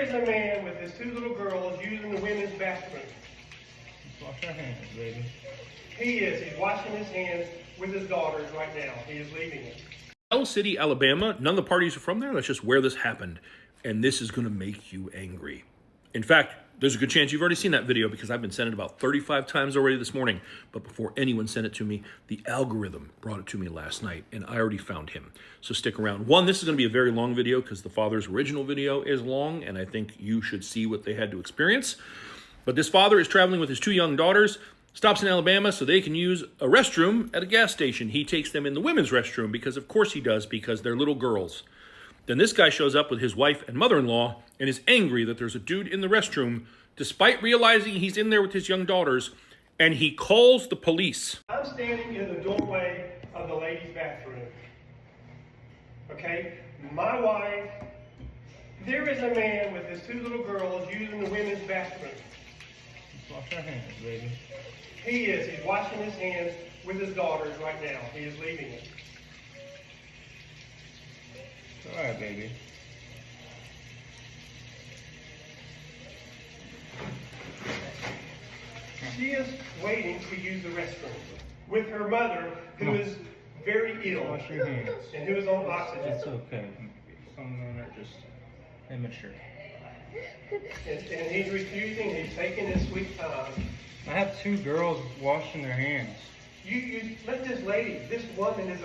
is a man with his 2 little girls using the women's bathroom. Wash your hands, baby. He is. He's washing his hands with his daughters right now. He is leaving it. Ell City, Alabama. None of the parties are from there. That's just where this happened. And this is going to make you angry. In fact, there's a good chance you've already seen that video because I've been sent it about 35 times already this morning. But before anyone sent it to me, the algorithm brought it to me last night, and I already found him. So stick around. One, this is going to be a very long video because the father's original video is long, and I think you should see what they had to experience. But this father is traveling with his 2 young daughters, stops in Alabama so they can use a restroom at a gas station. He takes them in the women's restroom because, of course he does, because they're little girls. Then this guy shows up with his wife and mother-in-law and is angry that there's a dude in the restroom, despite realizing he's in there with his young daughters, and he calls the police. I'm standing in the doorway of the ladies' bathroom. Okay? My wife, there is a man with his 2 little girls using the women's bathroom. Wash your hands, baby. He is. He's washing his hands with his daughters right now. He is leaving it. It's all right, baby. She is waiting to use the restroom with her mother, who is very ill Wash your hands. and who is on oxygen. It's okay. Some of them are just immature. And he's refusing. He's taking his sweet time. I have 2 girls washing their hands. You let this lady, this woman is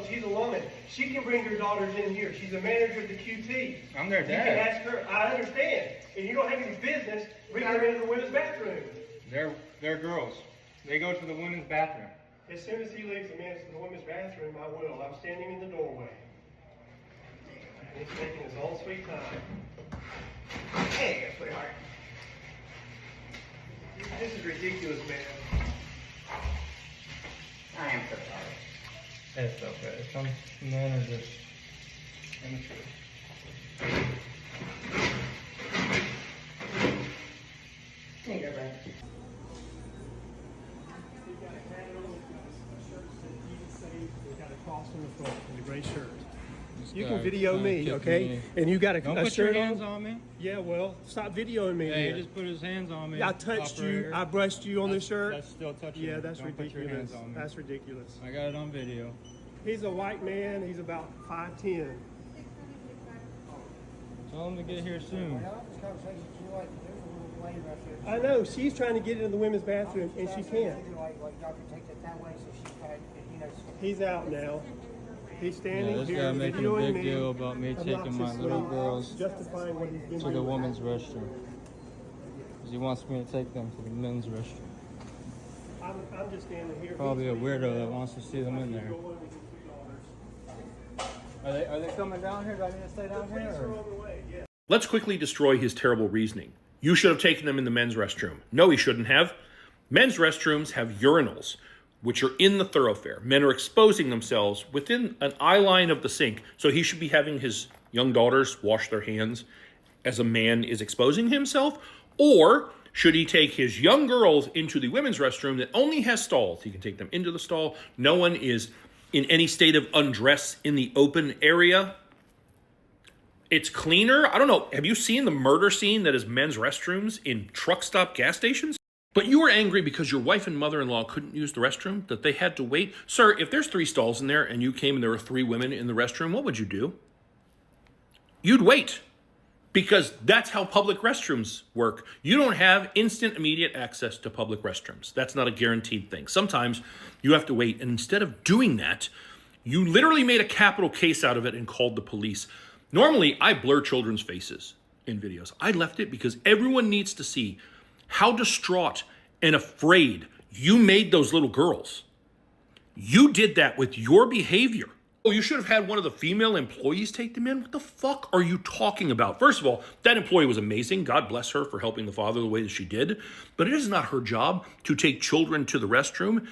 she's a woman. She can bring her daughters in here. She's a manager at the QT. I'm their You dad. can ask her. I understand. And you don't have any business bringing her into the women's bathroom. They're girls. They go to the women's bathroom. As soon as he leaves the women's bathroom, I will. I'm standing in the doorway. And he's taking his own sweet time. Hey, sweetheart. This is ridiculous, man. I am so sorry. It's okay. Some men are just immature. Here you go, Brad. Got a cross on the front and a gray shirt. This You guy can video trying to me, kick okay? me. And you got Don't a put your shirt hands on. on me. Yeah, well, stop videoing me. Yeah, he then. just put his hands on me. I touched operator. you. I brushed you on the shirt. That's still touching Yeah, me. that's Don't put your ridiculous. hands on me. That's ridiculous. I got it on video. He's a white man. He's about 5'10". Tell him to get here soon. I know. She's trying to get into the women's bathroom, and she can't. He's out now. He's standing Yeah, this here guy making a videoing big me. deal about me taking my obnoxiously, little girls justifying what he's been to the doing. women's restroom. Because he wants me to take them to the men's restroom. I'm just standing here. Probably a weirdo that wants to see them in there. Are they coming down here? Do I need to stay down here? Or? Let's quickly destroy his terrible reasoning. You should have taken them in the men's restroom. No, he shouldn't have. Men's restrooms have urinals, which are in the thoroughfare. Men are exposing themselves within an eye line of the sink. So he should be having his young daughters wash their hands as a man is exposing himself? Or should he take his young girls into the women's restroom that only has stalls? He can take them into the stall. No one is in any state of undress in the open area. It's cleaner. I don't know. Have you seen the murder scene that is men's restrooms in truck stop gas stations? But you were angry because your wife and mother-in-law couldn't use the restroom, that they had to wait. Sir, if there's 3 stalls in there and you came and there were 3 women in the restroom, what would you do? You'd wait, because that's how public restrooms work. You don't have instant, immediate access to public restrooms. That's not a guaranteed thing. Sometimes you have to wait. And instead of doing that, you literally made a capital case out of it and called the police. Normally, I blur children's faces in videos. I left it because everyone needs to see how distraught and afraid you made those little girls. You did that with your behavior. Oh, you should have had one of the female employees take them in? What the fuck are you talking about? First of all, that employee was amazing. God bless her for helping the father the way that she did. But it is not her job to take children to the restroom.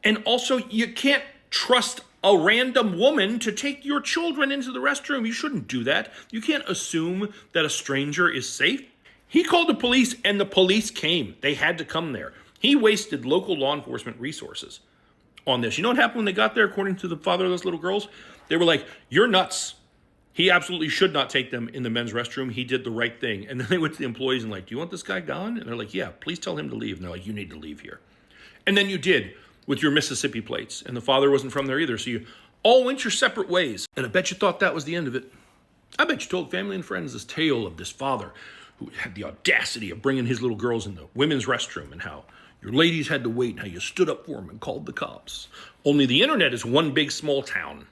And also, you can't trust a random woman to take your children into the restroom. You shouldn't do that. You can't assume that a stranger is safe. He called the police and the police came. They had to come there. He wasted local law enforcement resources on this. You know what happened when they got there, according to the father of those little girls? They were like, "You're nuts. He absolutely should not take them in the men's restroom. He did the right thing. And then they went to the employees and like, do you want this guy gone? And they're like, yeah, please tell him to leave. And they're like, you need to leave here. And then you did with your Mississippi plates. And the father wasn't from there either. So you all went your separate ways. And I bet you thought that was the end of it. I bet you told family and friends this tale of this father who had the audacity of bringing his little girls in the women's restroom and how your ladies had to wait and how you stood up for them and called the cops. Only the internet is one big small town.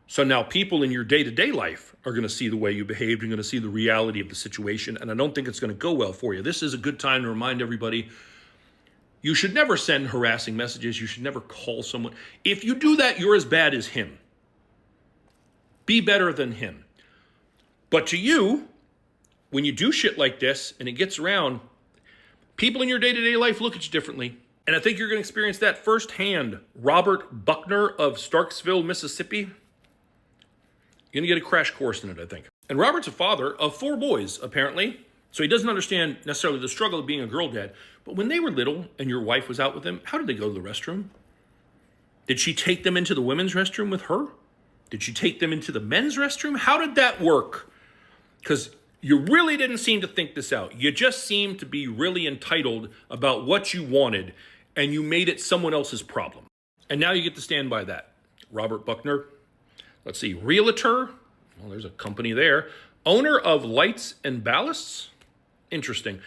So now people in your day-to-day life are going to see the way you behaved and going to see the reality of the situation. And I don't think it's going to go well for you. This is a good time to remind everybody, you should never send harassing messages. You should never call someone. If you do that, you're as bad as him. Be better than him. But to you, when you do shit like this and it gets around, people in your day-to-day life look at you differently. And I think you're going to experience that firsthand. Robert Buckner of Starksville, Mississippi. You're going to get a crash course in it, I think. And Robert's a father of 4 boys, apparently. So he doesn't understand necessarily the struggle of being a girl dad. But when they were little and your wife was out with them, how did they go to the restroom? Did she take them into the women's restroom with her? Did she take them into the men's restroom? How did that work? Because you really didn't seem to think this out. You just seemed to be really entitled about what you wanted, and you made it someone else's problem. And now you get to stand by that. Robert Buckner, let's see, realtor. Well, there's a company there. Owner of Lights and Ballasts. Interesting.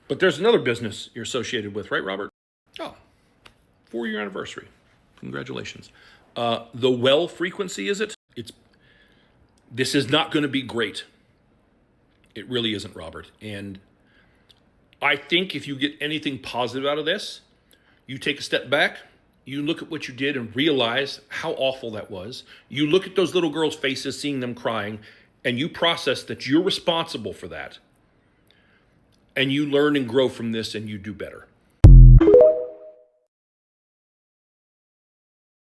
But there's another business you're associated with, right, Robert? Oh, 4-year anniversary. Congratulations. The well frequency, is it? This is not going to be great. It really isn't, Robert. And I think if you get anything positive out of this, you take a step back, you look at what you did and realize how awful that was. You look at those little girls' faces, seeing them crying, and you process that you're responsible for that. And you learn and grow from this and you do better.